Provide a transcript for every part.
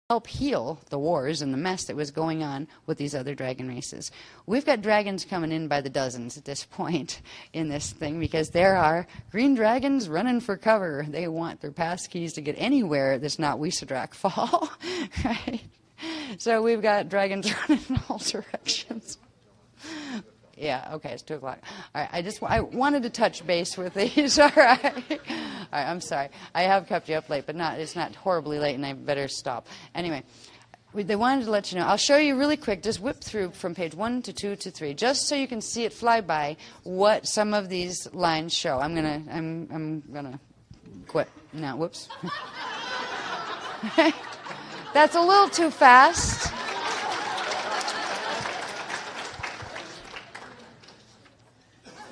help heal the wars and the mess that was going on with these other dragon races. We've got dragons coming in by the dozens at this point in this thing, because there are green dragons running for cover. They want their pass keys to get anywhere that's not Wisadrak Fall. Right? So we've got dragons running in all directions. Yeah, okay, it's 2 o'clock. All right, I wanted to touch base with these. All right. All right, I'm sorry. I have kept you up late, but it's not horribly late, and I better stop. Anyway, they wanted to let you know. I'll show you really quick, just whip through from page 1 to 2 to 3, just so you can see it fly by what some of these lines show. I'm gonna quit now. Whoops. That's a little too fast.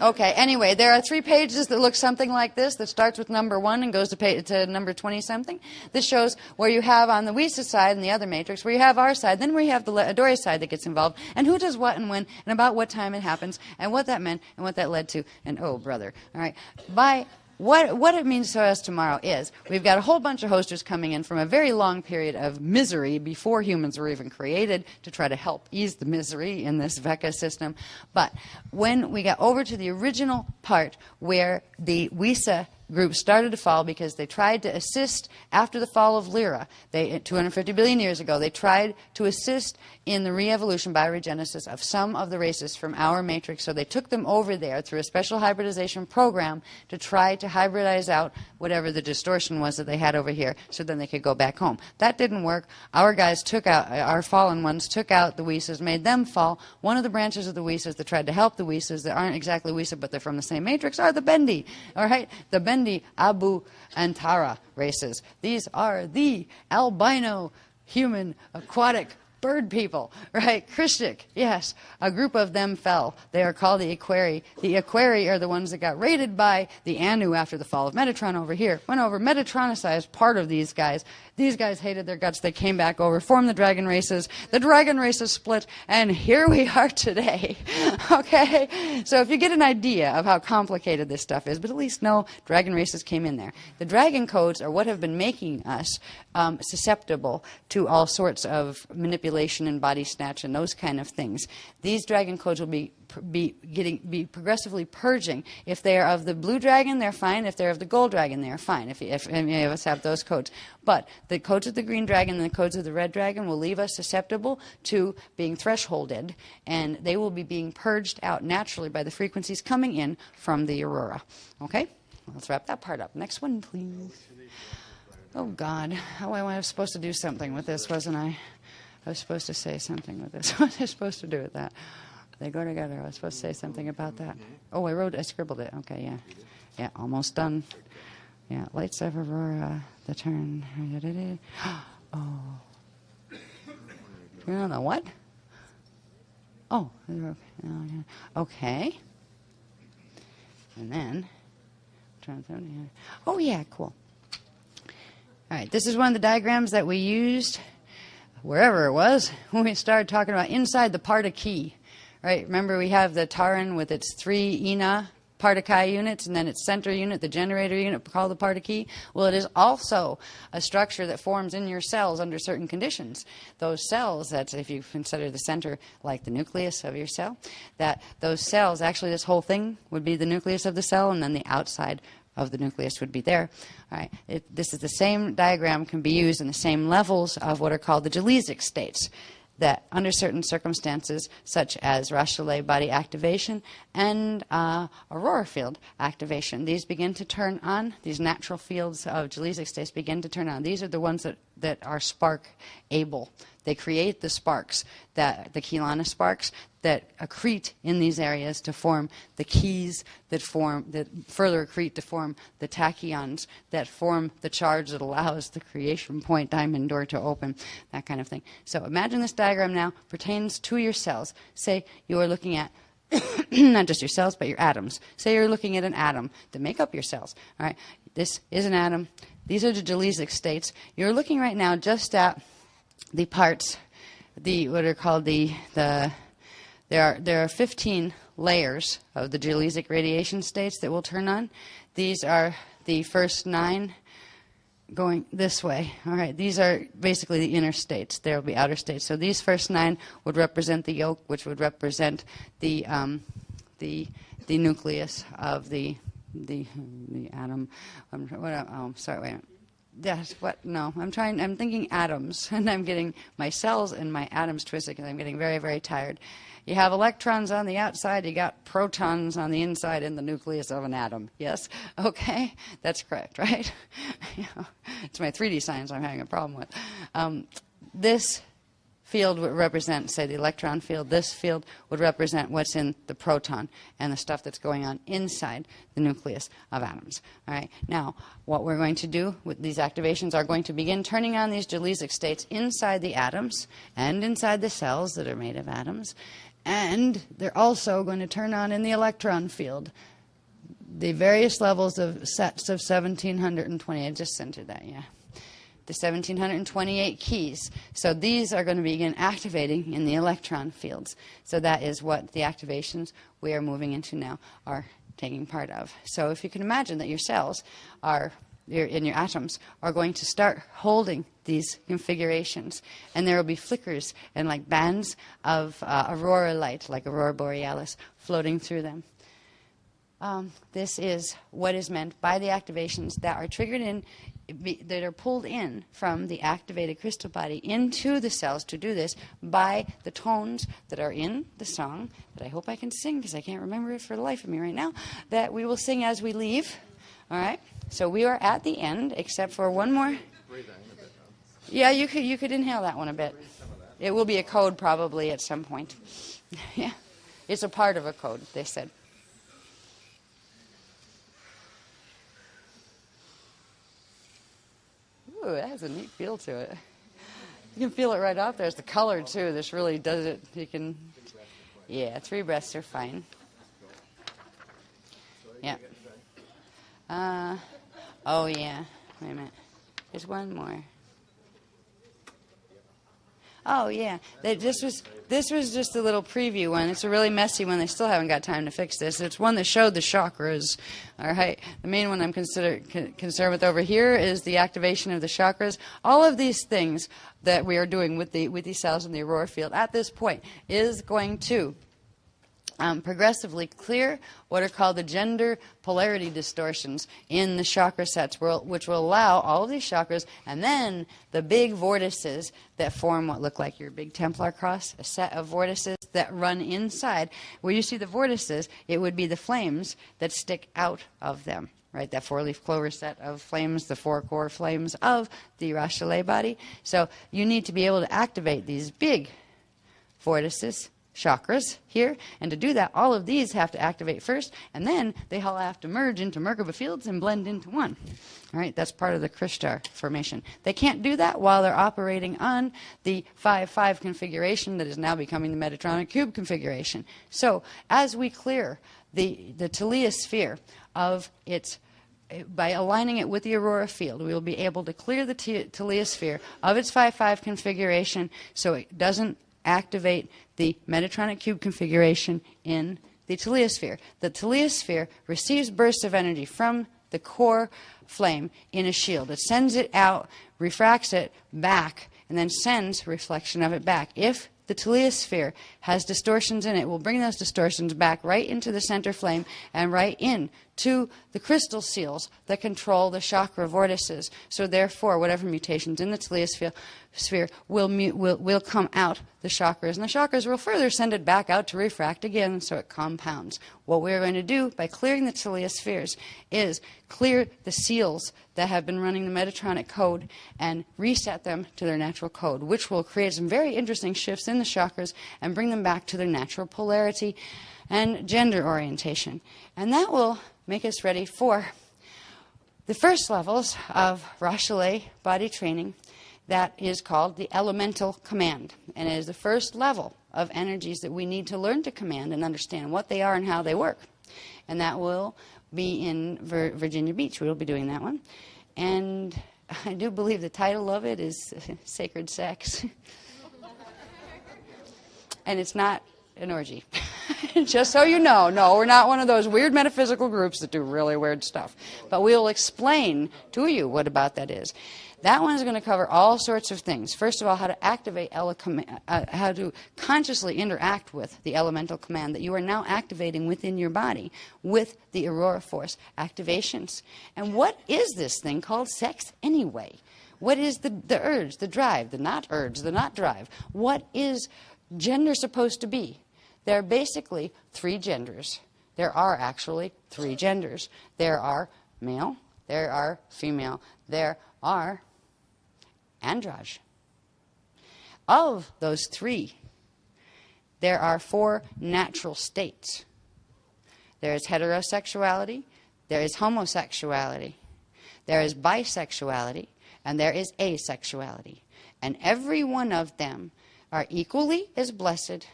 Okay, anyway, there are 3 pages that look something like this, that starts with number 1 and goes to number 20-something. This shows where you have on the Wisa side and the other matrix, where you have our side, then where you have the Adore side that gets involved, and who does what and when, and about what time it happens, and what that meant, and what that led to, and oh, brother. All right, what it means to us tomorrow is we've got a whole bunch of hosters coming in from a very long period of misery before humans were even created to try to help ease the misery in this Veka system. But when we got over to the original part where the Wisa group started to fall because they tried to assist after the fall of Lyra, 250 billion years ago, they tried to assist in the re-evolution, bioregenesis of some of the races from our matrix. So they took them over there through a special hybridization program to try to hybridize out whatever the distortion was that they had over here, so then they could go back home. That didn't work. Our guys took out, our fallen ones took out the Wisas, made them fall. One of the branches of the Wisas that tried to help the Wisas that aren't exactly Wisa, but they're from the same matrix, are the Bendi. All right, the Bendi, Abu, and Tara races. These are the albino, human, aquatic bird people, right? Christic, yes. A group of them fell. They are called the Aquari. The Aquari are the ones that got raided by the Anu after the fall of Metatron over here. Went over, Metatronicized part of these guys. These guys hated their guts. They came back over, formed the dragon races. The dragon races split, and here we are today. Okay? So if you get an idea of how complicated this stuff is, but at least know dragon races came in there. The dragon codes are what have been making us susceptible to all sorts of manipulation and body snatch and those kind of things. These dragon codes will be progressively purging. If they are of the blue dragon, they're fine. If they're of the gold dragon, they're fine. If any of us have those codes. But the codes of the green dragon and the codes of the red dragon will leave us susceptible to being thresholded, and they will be being purged out naturally by the frequencies coming in from the aurora. Okay? Let's wrap that part up. Next one, please. Oh, God. Oh, I was supposed to do something with this, wasn't I? I was supposed to say something with this. What was I supposed to do with that? They go together. I was supposed to say something about that. Oh, I scribbled it. Okay, yeah. Yeah, almost done. Yeah, lights of Aurora, the turn. Oh. You don't know what? Oh, okay. And then, oh, yeah, cool. All right, this is one of the diagrams that we used wherever it was when we started talking about inside the Parta key. Right, remember we have the Taran with its 3 Ina Partakai units, and then its center unit, the generator unit, called the Parta key. Well, it is also a structure that forms in your cells under certain conditions. Those cells, that's if you consider the center like the nucleus of your cell, that those cells, actually this whole thing would be the nucleus of the cell, and then the outside of the nucleus would be there. All right. This is the same diagram, can be used in the same levels of what are called the gelesic states, that under certain circumstances, such as Rachelet body activation and aurora field activation, these begin to turn on. These natural fields of gelesic states begin to turn on. These are the ones that are spark able. They create the sparks, the Kelana sparks, that accrete in these areas to form the keys that further accrete to form the tachyons that form the charge that allows the creation point diamond door to open, that kind of thing. So imagine this diagram now pertains to your cells. Say you are looking at not just your cells, but your atoms. Say you're looking at an atom that make up your cells. All right, this is an atom. These are the gelesic states. You're looking right now just at the parts, what are called there are 15 layers of the gelesic radiation states that will turn on. These are the first 9 going this way. All right, these are basically the inner states. There will be outer states. So these first 9 would represent the yolk, which would represent the nucleus of the atom. Sorry, wait a minute. That's what? No, I'm thinking atoms, and I'm getting my cells and my atoms twisted because I'm getting very, very tired. You have electrons on the outside, you got protons on the inside in the nucleus of an atom. Yes? Okay? That's correct, right? It's my 3D science I'm having a problem with. This field would represent, say, the electron field. This field would represent what's in the proton and the stuff that's going on inside the nucleus of atoms. All right. Now, what we're going to do with these activations are going to begin turning on these Gelesic states inside the atoms and inside the cells that are made of atoms. And they're also going to turn on in the electron field the various levels of sets of 1720. I just centered that, yeah. The 1728 keys. So these are going to begin activating in the electron fields. So that is what the activations we are moving into now are taking part of. So if you can imagine that your cells are, in your atoms, are going to start holding these configurations, and there will be flickers and like bands of aurora light, like aurora borealis, floating through them. This is what is meant by the activations that are triggered in, that are pulled in from the activated crystal body into the cells to do this by the tones that are in the song that I hope I can sing because I can't remember it for the life of me right now, that we will sing as we leave. All right? So we are at the end, except for one more. Yeah, you could inhale that one a bit. It will be a code probably at some point. Yeah. It's a part of a code, they said. Ooh, that has a neat feel to it. You can feel it right off. There's the color, too. This really does it. You can, yeah, 3 breaths are fine. Yeah. Oh, yeah. Wait a minute. There's one more. Oh, yeah. This was just a little preview one. It's a really messy one. They still haven't got time to fix this. It's one that showed the chakras. All right. The main one I'm concerned with over here is the activation of the chakras. All of these things that we are doing with these cells in the aurora field at this point is going to progressively clear what are called the gender polarity distortions in the chakra sets, which will allow all of these chakras and then the big vortices that form what look like your big Templar cross, a set of vortices that run inside. Where you see the vortices, it would be the flames that stick out of them. Right, that 4-leaf clover set of flames, the 4 core flames of the Rachelet body. So you need to be able to activate these big vortices, chakras here, and to do that all of these have to activate first, and then they all have to merge into Merkaba fields and blend into one. All right, that's part of the crystal formation. They can't do that while they're operating on the 5-5 configuration that is now becoming the Metatronic cube configuration. So as we clear the teliosphere of its, by aligning it with the aurora field, we will be able to clear the teliosphere of its 5-5 configuration so it doesn't activate the Metatronic cube configuration in the teliosphere. The teliosphere receives bursts of energy from the core flame in a shield. It sends it out, refracts it back, and then sends reflection of it back. If the teliosphere has distortions in it, we'll bring those distortions back right into the center flame and right in to the crystal seals that control the chakra vortices. So therefore, whatever mutations in the teliosphere will come out the chakras, and the chakras will further send it back out to refract again, so it compounds. What we're going to do by clearing the teliospheres is clear the seals that have been running the Metatronic code and reset them to their natural code, which will create some very interesting shifts in the chakras and bring them back to their natural polarity and gender orientation. And that will make us ready for the first levels of Rachelet body training. That is called the elemental command, and it is the first level of energies that we need to learn to command and understand what they are and how they work. And that will be in Virginia Beach. We will be doing that one. And I do believe the title of it is Sacred Sex. And it's not an orgy. Just so you know, no, we're not one of those weird metaphysical groups that do really weird stuff. But we'll explain to you what about that is. That one is going to cover all sorts of things. First of all, how to activate, how to consciously interact with the elemental command that you are now activating within your body with the Aurora Force activations. And what is this thing called sex anyway? What is the urge, the drive, the not urge, the not drive? What is gender supposed to be? There are basically three genders. There are actually three genders. There are male, there are female, there are androgyne. Of those three, there are four natural states. There is heterosexuality, there is homosexuality, there is bisexuality, and there is asexuality. And every one of them are equally as blessed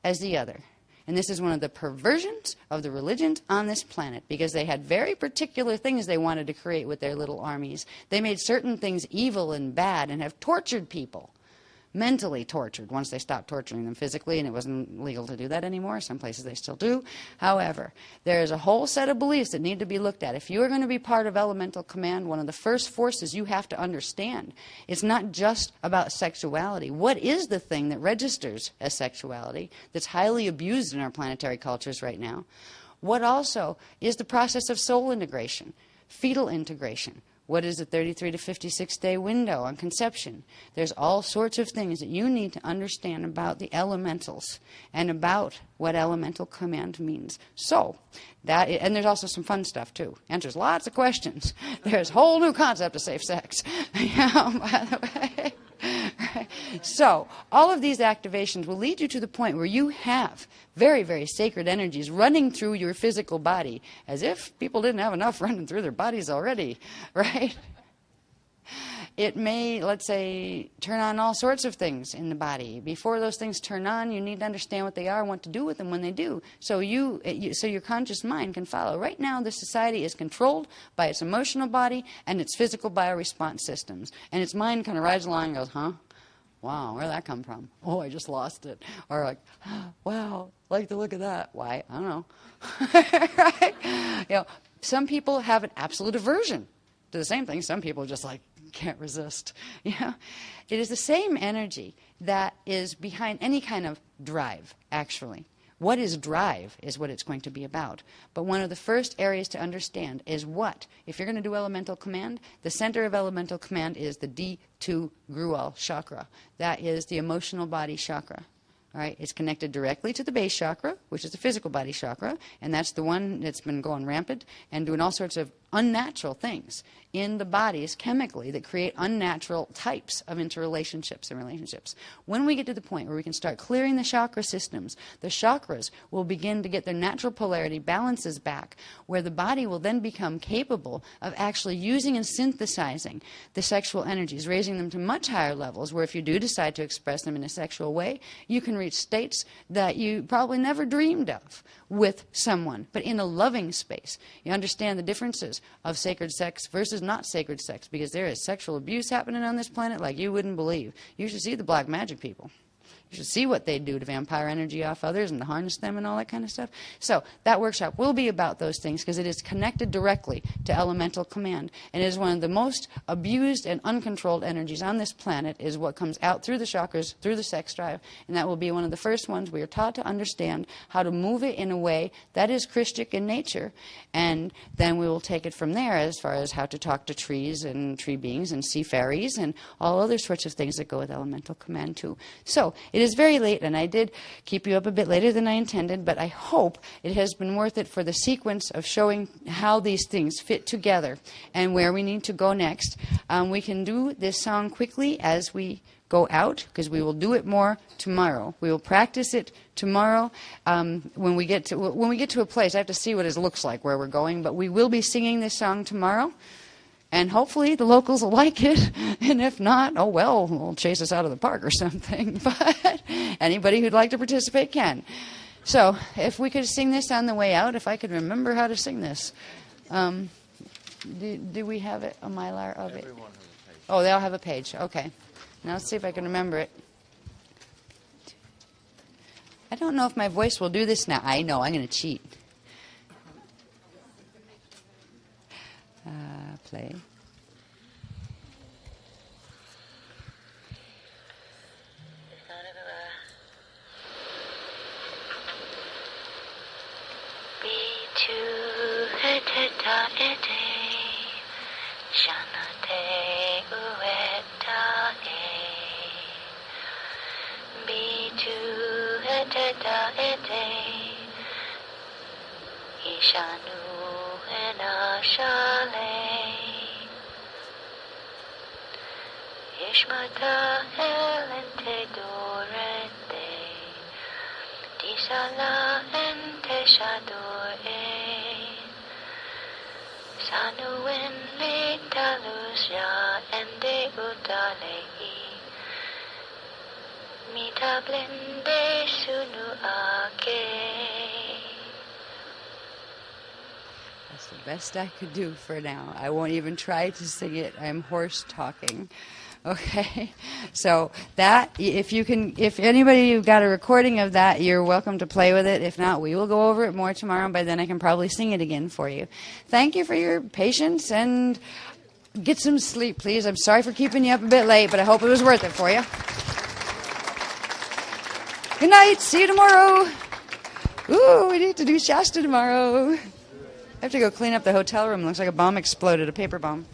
as the other. And this is one of the perversions of the religions on this planet, because they had very particular things they wanted to create with their little armies. They made certain things evil and bad and have tortured people, mentally tortured, once they stopped torturing them physically, and it wasn't legal to do that anymore. Some places they still do. However, there is a whole set of beliefs that need to be looked at. If you are going to be part of elemental command, one of the first forces you have to understand, it's not just about sexuality. What is the thing that registers as sexuality that's highly abused in our planetary cultures right now? What also is the process of soul integration, fetal integration? What is the 33 to 56 day window on conception? There's all sorts of things that you need to understand about the elementals and about what elemental command means. So, and there's also some fun stuff too. Answers lots of questions. There's a whole new concept of safe sex. By the way. So, all of these activations will lead you to the point where you have very, very sacred energies running through your physical body, as if people didn't have enough running through their bodies already, right? It may, let's say, turn on all sorts of things in the body. Before those things turn on, you need to understand what they are and what to do with them when they do, so so your conscious mind can follow. Right now, the society is controlled by its emotional body and its physical bioresponse systems. And its mind kind of rides along and goes, huh? Wow, where'd that come from? Oh, I just lost it. Or like, wow, like the look of that. Why? I don't know. Right? You know, some people have an absolute aversion to the same thing. Some people just like can't resist. You know? It is the same energy that is behind any kind of drive, actually. What is drive is what it's going to be about. But one of the first areas to understand is what? If you're going to do elemental command, the center of elemental command is the D2 Gruel chakra. That is the emotional body chakra. All right, it's connected directly to the base chakra, which is the physical body chakra, and that's the one that's been going rampant and doing all sorts of unnatural things in the bodies chemically that create unnatural types of interrelationships and relationships. When we get to the point where we can start clearing the chakra systems, the chakras will begin to get their natural polarity balances back, where the body will then become capable of actually using and synthesizing the sexual energies, raising them to much higher levels, where if you do decide to express them in a sexual way, you can reach states that you probably never dreamed of with someone, but in a loving space. You understand the differences of sacred sex versus not sacred sex, because there is sexual abuse happening on this planet like you wouldn't believe. You should see the black magic people. You should see what they do to vampire energy off others and to harness them and all that kind of stuff. So that workshop will be about those things, because it is connected directly to elemental command. And it is one of the most abused and uncontrolled energies on this planet, is what comes out through the chakras, through the sex drive. And that will be one of the first ones we are taught to understand how to move it in a way that is Christic in nature. And then we will take it from there as far as how to talk to trees and tree beings and sea fairies and all other sorts of things that go with elemental command too. So it is very late, and I did keep you up a bit later than I intended, but I hope it has been worth it for the sequence of showing how these things fit together and where we need to go next. We can do this song quickly as we go out, because we will do it more tomorrow. We will practice it tomorrow. When we get to a place, I have to see what it looks like where we're going, but we will be singing this song tomorrow. And hopefully the locals will like it. And if not, oh well, they'll chase us out of the park or something. But anybody who'd like to participate can. So if we could sing this on the way out, if I could remember how to sing this. Do we have it, a mylar of it? Everyone has a page. Oh, they all have a page. Okay. Now let's see if I can remember it. I don't know if my voice will do this now. I know, I'm going to cheat. Play. Ishmata elente dorente, disala ente shador sanu en le talusya ende utalei, mita blende sunu ake. That's the best I could do for now. I won't even try to sing it. I'm hoarse talking. Okay, so that, if anybody got a recording of that, you're welcome to play with it. If not, we will go over it more tomorrow, and by then I can probably sing it again for you. Thank you for your patience, and get some sleep, please. I'm sorry for keeping you up a bit late, but I hope it was worth it for you. Good night. See you tomorrow. Ooh, we need to do Shasta tomorrow. I have to go clean up the hotel room. Looks like a bomb exploded, a paper bomb.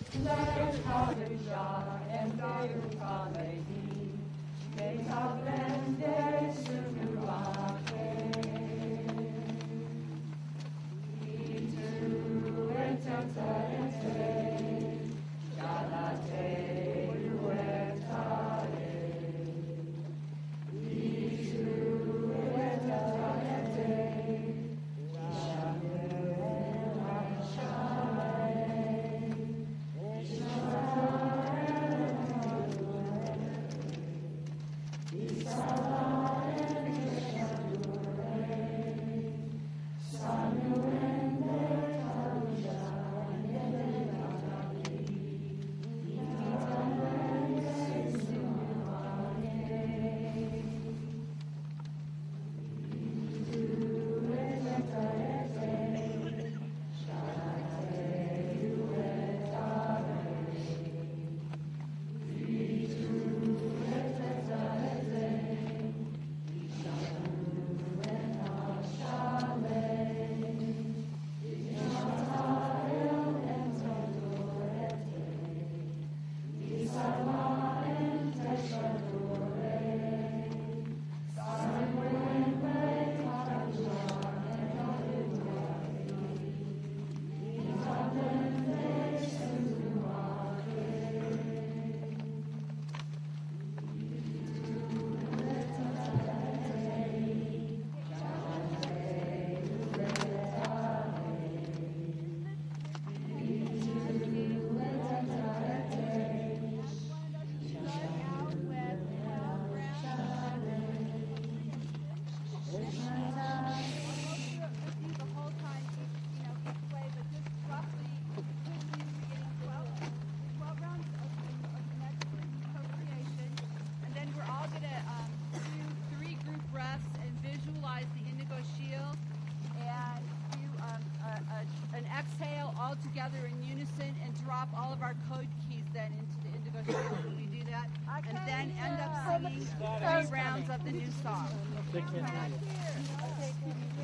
Exhale all together in unison and drop all of our code keys then into the indigo shield. When we do that, and then end up singing 3 rounds of the new song.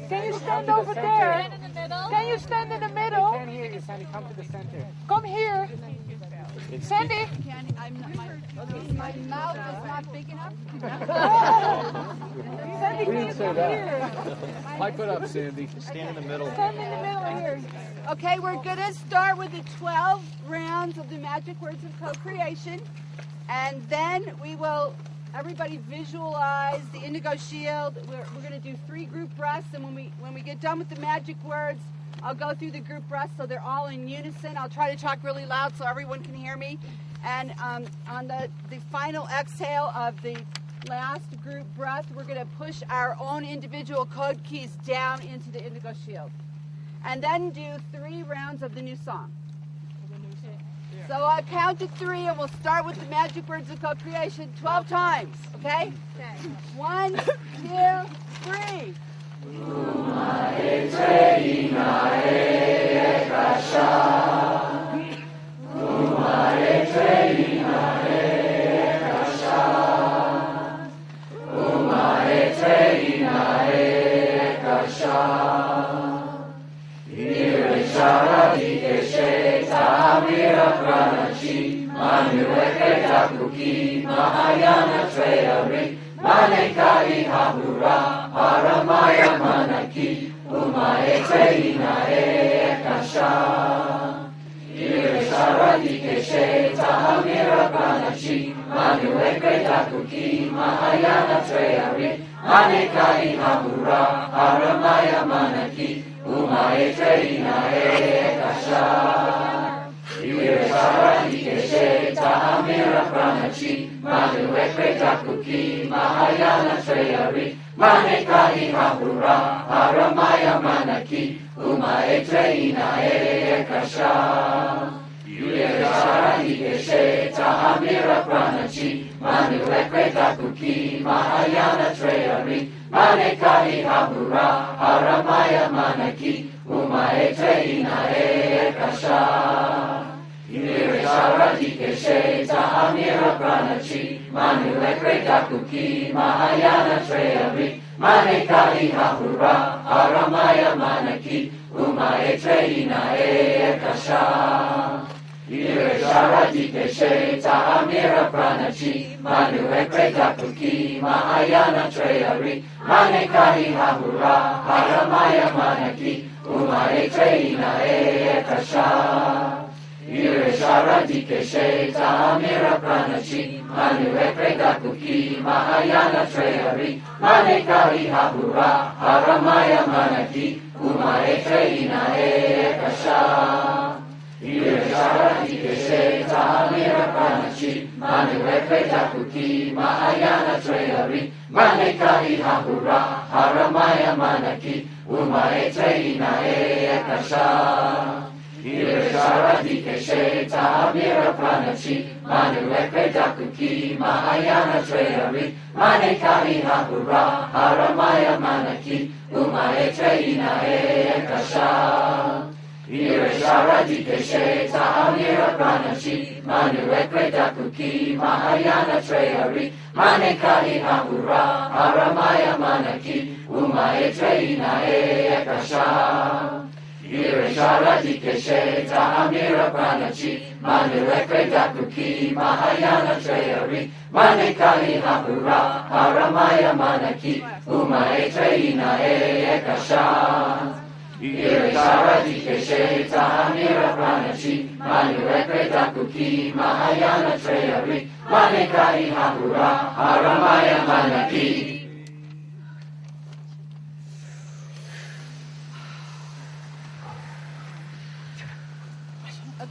Can you stand over there? Stand in the middle. Can you stand in the middle? I can't hear you, Sandy. Come to the center. Come here. Sandy. My mouth is not big enough. Sandy, can you come here? Pipe it up, Sandy. Stand in the middle. Stand in the middle here. Okay, we're going to start with the 12 rounds of the magic words of co-creation. And then we will, everybody visualize the indigo shield. We're going to do 3 group breaths. And when we get done with the magic words, I'll go through the group breaths so they're all in unison. I'll try to talk really loud so everyone can hear me. And on the final exhale of the last group breath, we're going to push our own individual code keys down into the indigo shield. And then do 3 rounds of the new song. So I count to 3 and we'll start with the magic words of co-creation 12 times, okay? 1, 2, 3.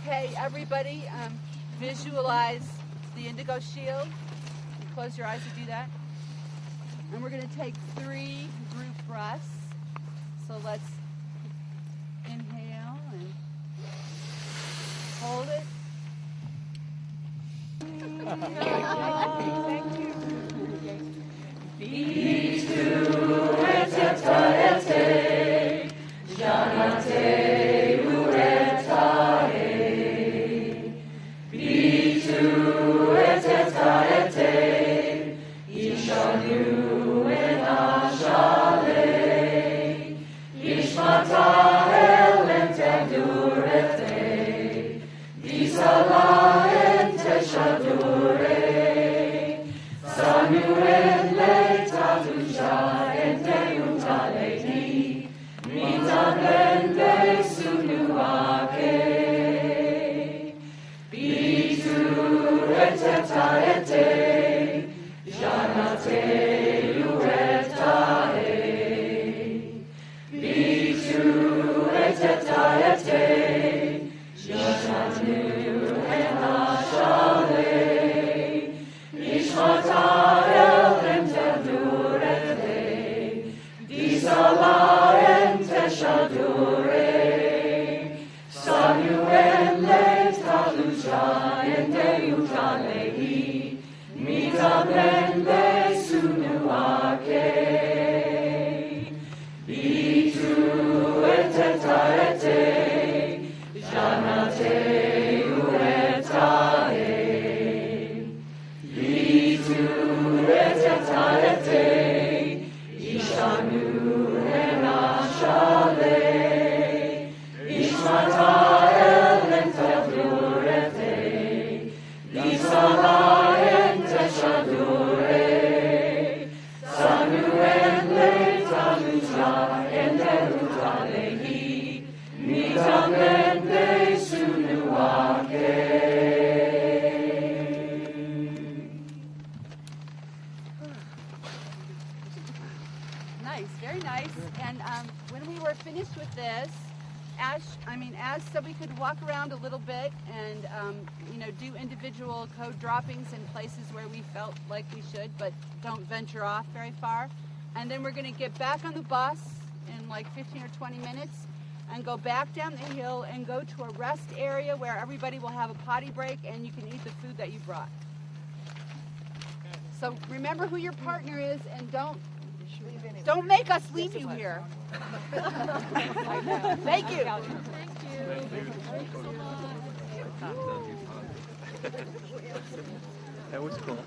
Okay, everybody, visualize the indigo shield. Close your eyes to do that. And we're going to take 3 group breaths. So let's inhale and hold it. Thank you. Salah and Teshadure. Nice, very nice. And when we were finished with this, Ash said we could walk around a little bit and do individual code droppings in places where we felt like we should, but don't venture off very far. And then we're going to get back on the bus in like 15 or 20 minutes and go back down the hill and go to a rest area where everybody will have a potty break and you can eat the food that you brought. So remember who your partner is and don't make us leave you here. Thank you. That was cool.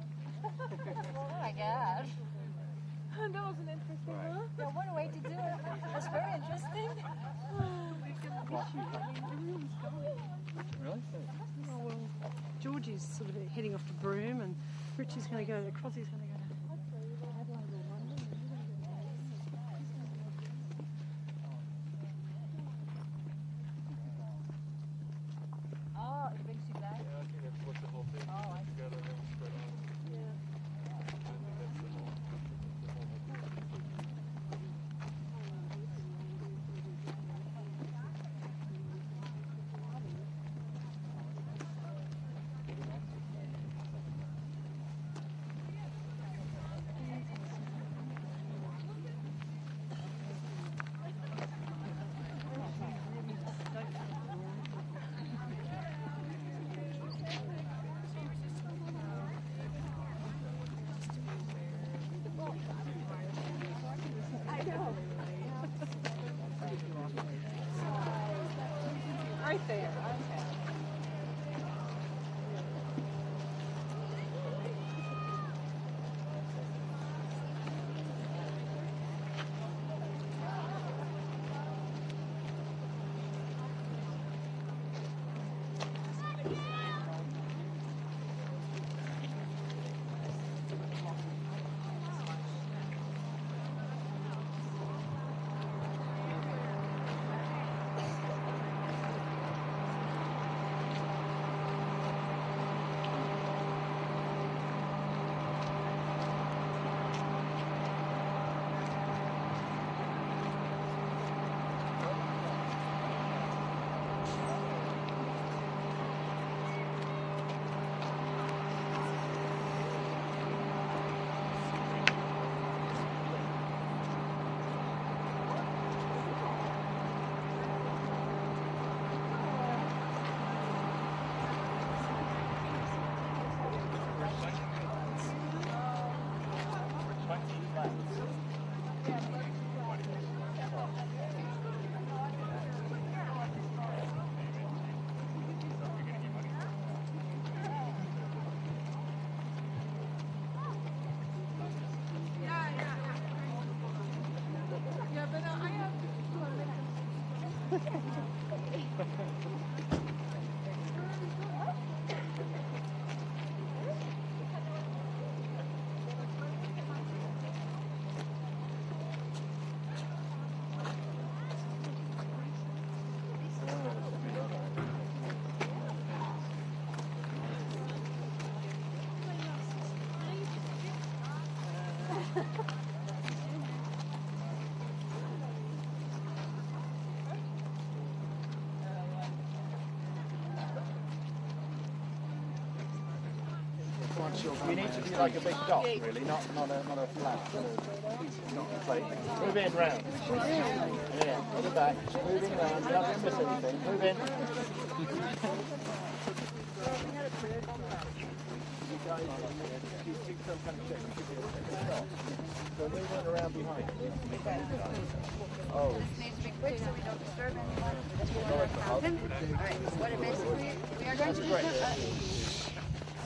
Oh my gosh. That was an interesting one. Yeah, what a way to do it. That's very interesting. Really? Oh, well, Georgie's sort of heading off to Broome and Richie's going to go, Crozzie's going to go to Adelaide or London. Oh, it brings you back. Yeah, I think that's what the whole thing Oh, I see. together and spread out. I think that's the whole. You need to be like a big dot, really, not a flat piece, not a plate. Move in round. Yeah, at the back. Moving around. You're not going to miss anything. Move in. You guys, you do some kind of check. You should be able to take a shot. So move on around behind. Oh. This needs to be quick so we don't disturb anyone. Alright, what it basically, we are going to do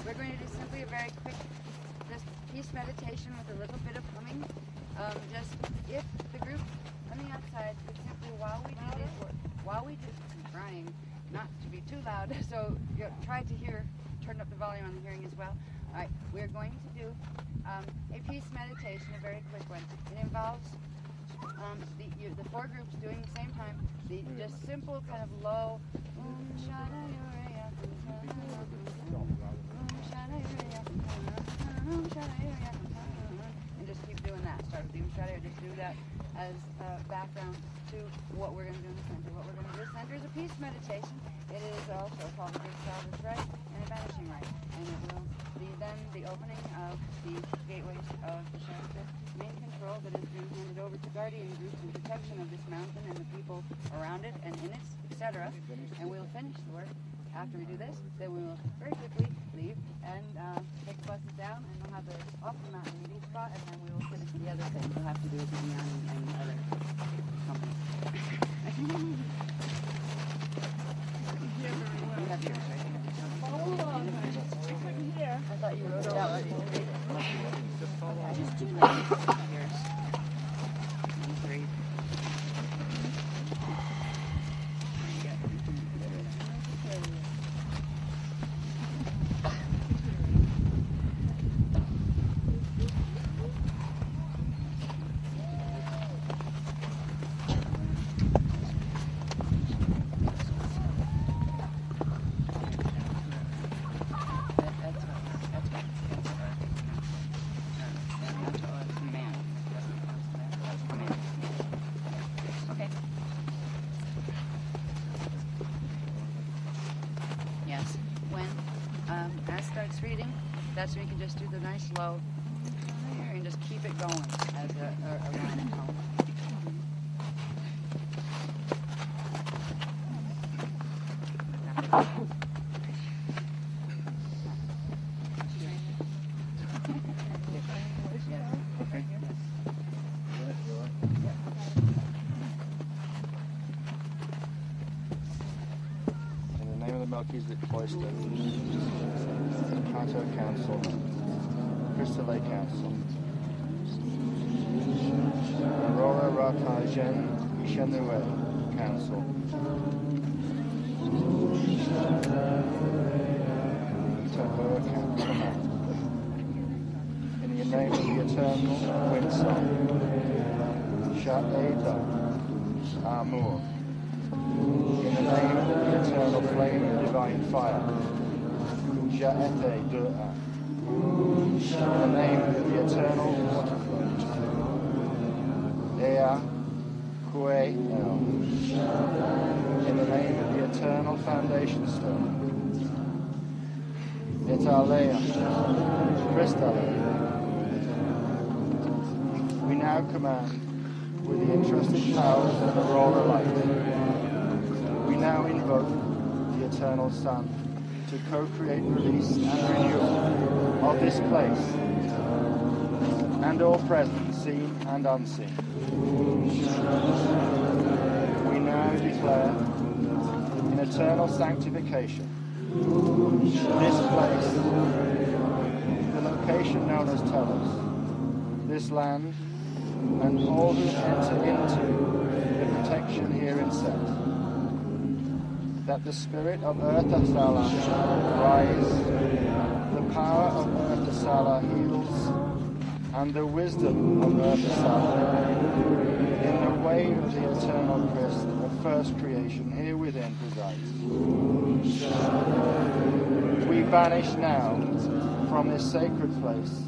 we're going to do simply a very quick just peace meditation with a little bit of humming. Just if the group on the outside could simply, while we do this work, I'm trying not to be too loud, so try to hear, turn up the volume on the hearing as well. Alright, we're going to do a peace meditation, a very quick one. It involves the four groups doing the same time, the just simple kind of low and just keep doing that. Start with the Umshara, just do that as background to what we're going to do in the center. What we're going to do in the center is a peace meditation. It is also called a big salvage rite and a banishing rite. And it will be then the opening of the gateways of the Shasta main control that is being handed over to guardian groups in protection of this mountain and the people around it and in it, etc. And we'll finish the work. After we do this, then we will very quickly leave and take the buses down, and we'll have the off the mountain in each spot, and then we will finish the other things we'll have to do with the neon and other companies. You have yours, right? I thought you wrote it out. Just 2 yours. And 3. Reading, that's when you can just do the nice low and just keep it going as a line at home. In the name of the Melchizedek Cloister, Canto Council, Crystal Lake Council, Aurora Ratajen Ishanue Council, Tabur Council, in the name of the Eternal Windsong, Sha'eda Amur, in the name of the Eternal Flame of Divine Fire, Ja'ete Du'a, in the name of the Eternal Waterfront, Ea Kue El, in the name of the Eternal Foundation Stone, Etalea, Crystallea. We now command, with the entrusted powers of the Aurora Light, we now invoke the Eternal Sun to co-create, release, and renewal of this place and all present, seen and unseen. We now declare in eternal sanctification this place, the location known as Telos, this land, and all who enter into the protection herein set. that the spirit of Ertasala rise, the power of Ertasala heals, and the wisdom of Ertasala in the way of the eternal Christ of first creation here within presides. We banish now from this sacred place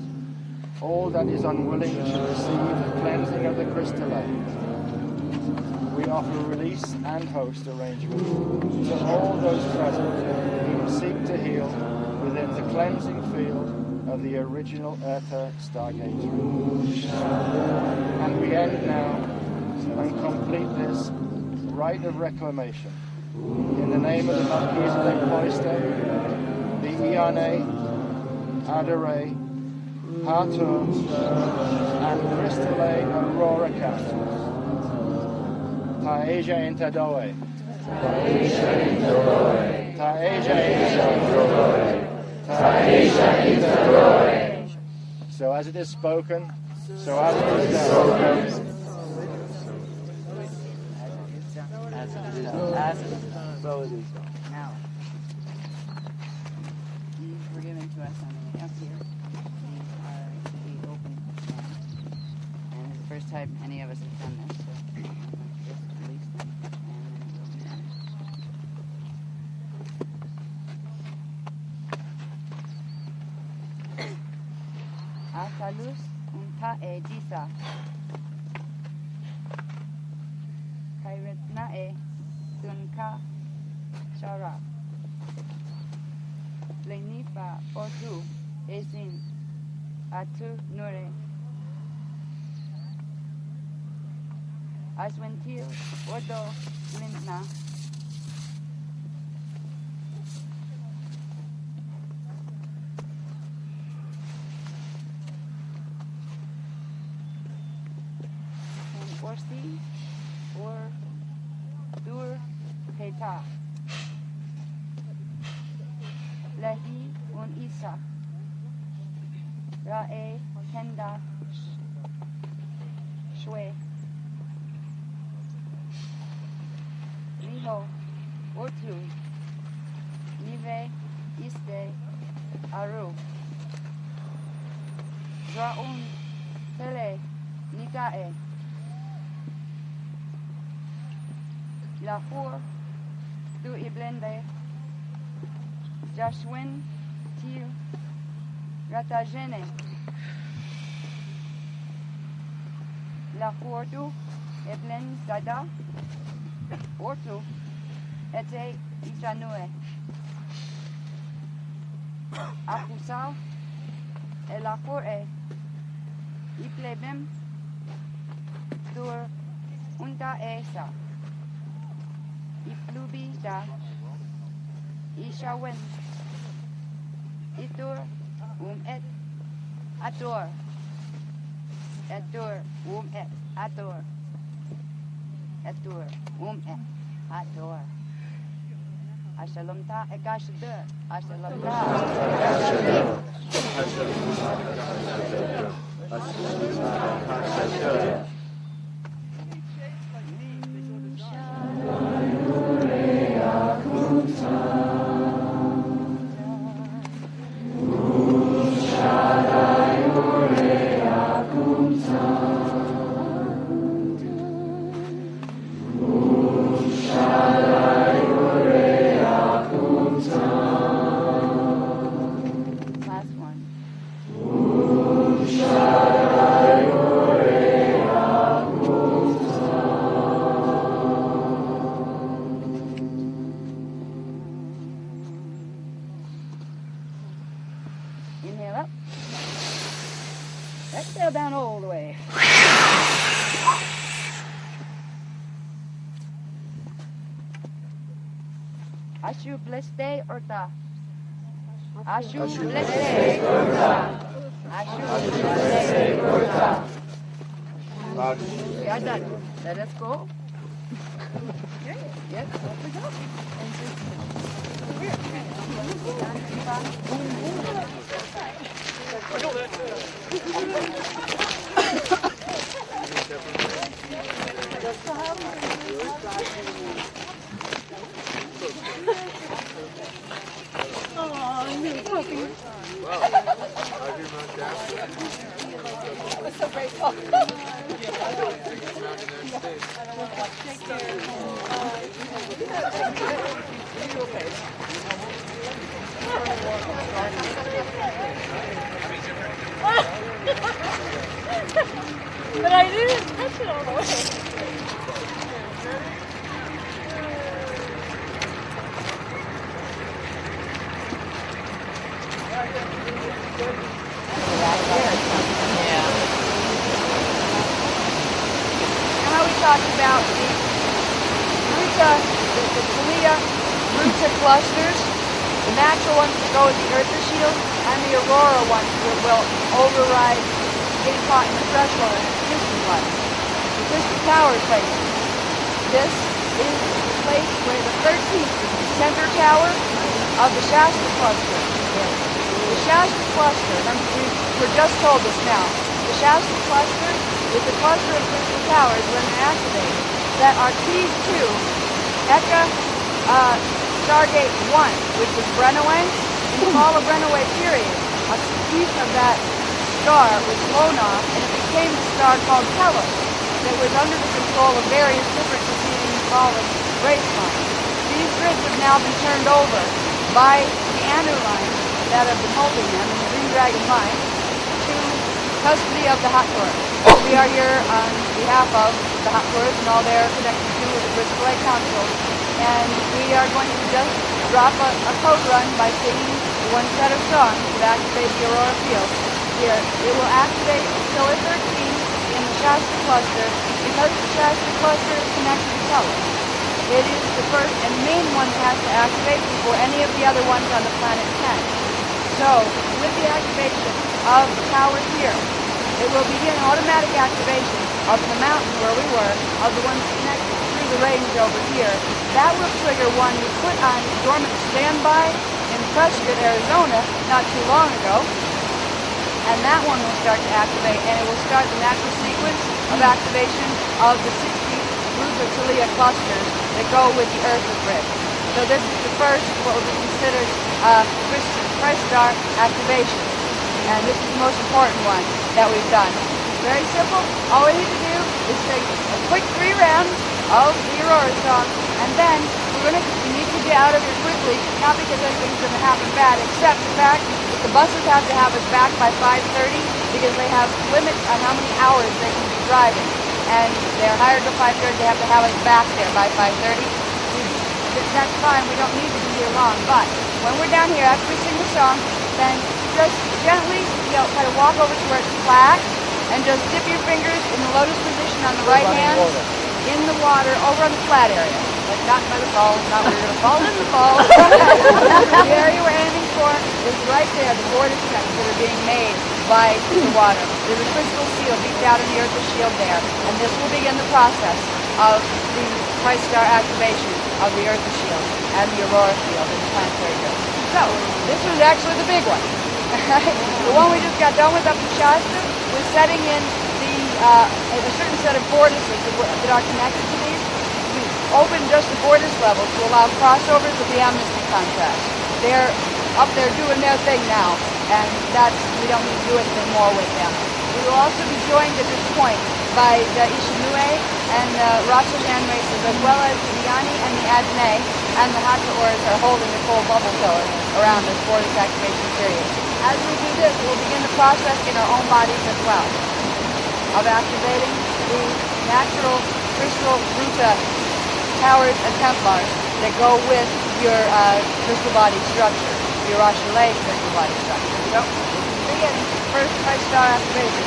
all that is unwilling to receive the cleansing of the crystallite. We offer release and host arrangement to all those present who seek to heal within the cleansing field of the original Erta Stargate. And we end now and complete this rite of reclamation in the name of the Melchizedek Cloister, the Iane, Adore, Hatur, and Crystale Aurora Castles. Taeja Intadoe. Taeja Intadoe. Taeja Intadoe. Taeja Intadoe. So as it is spoken, so as it is done. So it is. Now, these were given to us on the way up here. These are the open ones. And it's the first time any of us have done this, so I'm going to just release them, and then it will be done. Asalus unta e jisa. Kairetna e tunka shara. Lenipa otu esin atu nure. Aswentil odo limna. Orsi or dur heta. Lehi un isa. Ra'e kenda shwe. Riho otu. Nive iste aru. Draun tele nitae. La four du iblende Jashwin til ratagene La four du iblen dada ortu ete isanue Akusa e la four e iplebem dur unta esa Iflubi da Ishawen Itur et Ator Ator et Ator Ator et Ator Ashalom ta ekashadur Ashalom ta ekashadur Inhale up. Exhale down all the way. Ashu bleste orta. Ashu bleste orta. Ashu bleste orta. Yeah, done. Let us go. Okay. Yes, off we go. grateful. But I didn't touch it all the way. Now we talked about the Ruta, the Talia Ruta clusters, the natural ones that go with the Earther shield, and the Aurora ones that will override getting caught in the threshold of the Piston light. The Piston tower place. This is the place where the 13th is the center tower of the Shasta cluster. The Shasta cluster, we were just told this now, the Shasta cluster is the cluster of crystal towers when they're activated that are keys to Eka Stargate 1, which was Brennaway. In the fall of Brennaway period, a piece of that star was blown off and it became a star called Telos that was under the control of various different competing fallen race lines. These grids have now been turned over by the Anu line that have been holding them in the Green Dragon line to custody of the Hathor. We are here on behalf of the Hathors and all they're connected to with the Bristol Lake Council, and we are going to just drop a code run by singing one set of songs to activate the Aurora field. Here, it will activate Pillar 13 in the Shasta cluster because the Shasta cluster is connected to Telos. It is the first and main one that has to activate before any of the other ones on the planet can. So, with the activation of the tower here, it will begin automatic activation of the mountain where we were, of the ones connected through the range over here. That will trigger one we put on dormant standby in Prescott, Arizona, not too long ago. And that one will start to activate, and it will start the natural sequence of activation of the 60 Ruta Talia clusters that go with the Earther grid. So this is the first, what would be considered Price Star activation. And this is the most important one that we've done. It's very simple. All we need to do is take a quick 3 rounds of the Aurora song, and then we need to get out of here quickly, not because anything's going to happen bad, except the fact that the buses have to have us back by 5:30 because they have limits on how many hours they can be driving. And they're hired till 5:30, they have to have us back there by 5:30. That's fine, we don't need to be here long, but when we're down here, after we sing the song, then just gently, kind of walk over to where it's flat, and just dip your fingers in the lotus position on the right hand, in the water, over on the flat area. Like not by the falls, not where you're going to fall in the falls. The area we're aiming for is right there, the vortex that are being made by the water. There's a crystal seal deep down in the Earth's shield there, and this will begin the process of the Price Star activation of the Earth's shield and the Aurora field in the planetary grid. So, this was actually the big one. The one we just got done with up in Shasta was setting in a certain set of vortices that are connected to these. We opened just the vortex level to allow crossovers of the amnesty contracts. They're up there doing their thing now, and we don't need to do anything more with them. We will also be joined at this point by the Ishinue and the Rachajan races, as well as the Diani and the Adne, and the Hathors are holding the full bubble pillar around this vortex activation period. As we do this, we'll begin the process in our own bodies as well of activating the natural crystal Ruta towers and Templars that go with your crystal body structure, your Rachele crystal body structure. So, beginning first Price Star activation.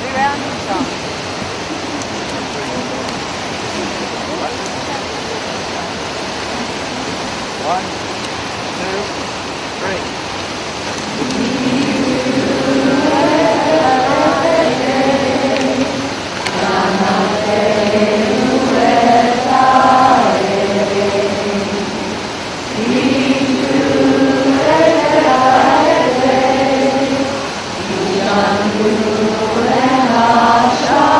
3 rounds of song. One, two, three. Shah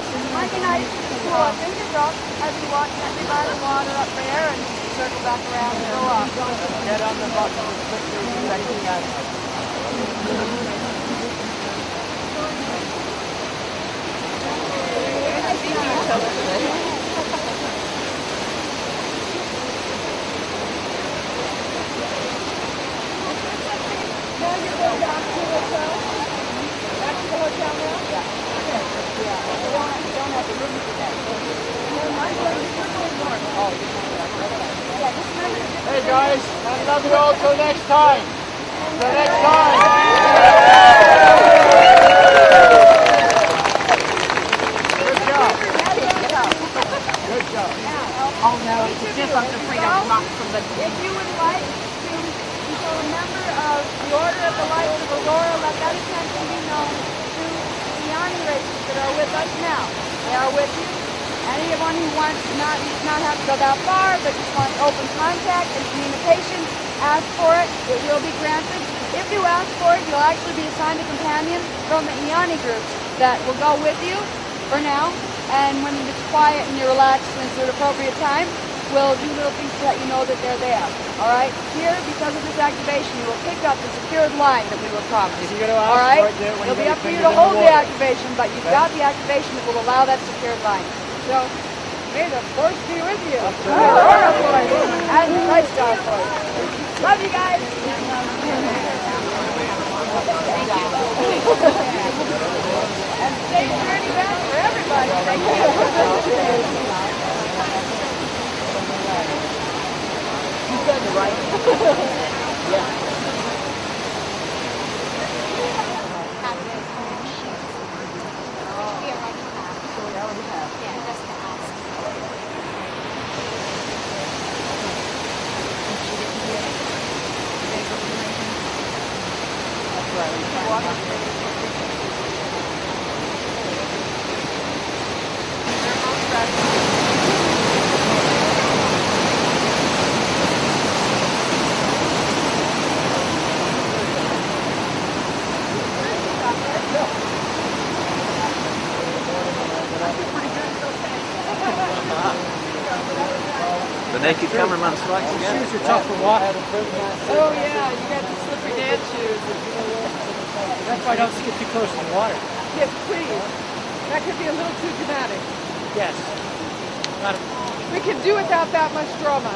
It might be nice to pull our fingers up as we watch everybody water up there and circle back around and go up. Get on the bottom as quickly as you can. Hey guys, I love you all till next time. Till next time. Good job. Good job. Oh no, it's just I'm afraid I'll knock somebody. If you would like to become a member of the Order of the Lights of Aurora, let that attention be known to the Yanni racers that are with us now. They are with you. Anyone who wants to not have to go that far, but just wants open contact and communication, ask for it. It will be granted. If you ask for it, you'll actually be assigned a companion from the Iani groups that will go with you for now. And when it's quiet and you're relaxed and it's an appropriate time, we'll do little things to let you know that they're there. All right? Here, because of this activation, you will pick up the secured line that we were promised. You're gonna ask All right? for it when It'll you be get up to you your to fingers in hold the the water. activation, but you've got the activation that will allow that secured line. So, may the force be with you. Aurora force and Christ our force. Love you guys. And safe journey back for everybody. Thank you. You said the right. Yeah. The naked cameraman strikes again. Shoes are tough for water. Oh yeah, you got the slippery dance shoes. That's why I don't get too close to the water. Yes, please. That could be a little too dramatic. Yes. Not We can do without that much drama.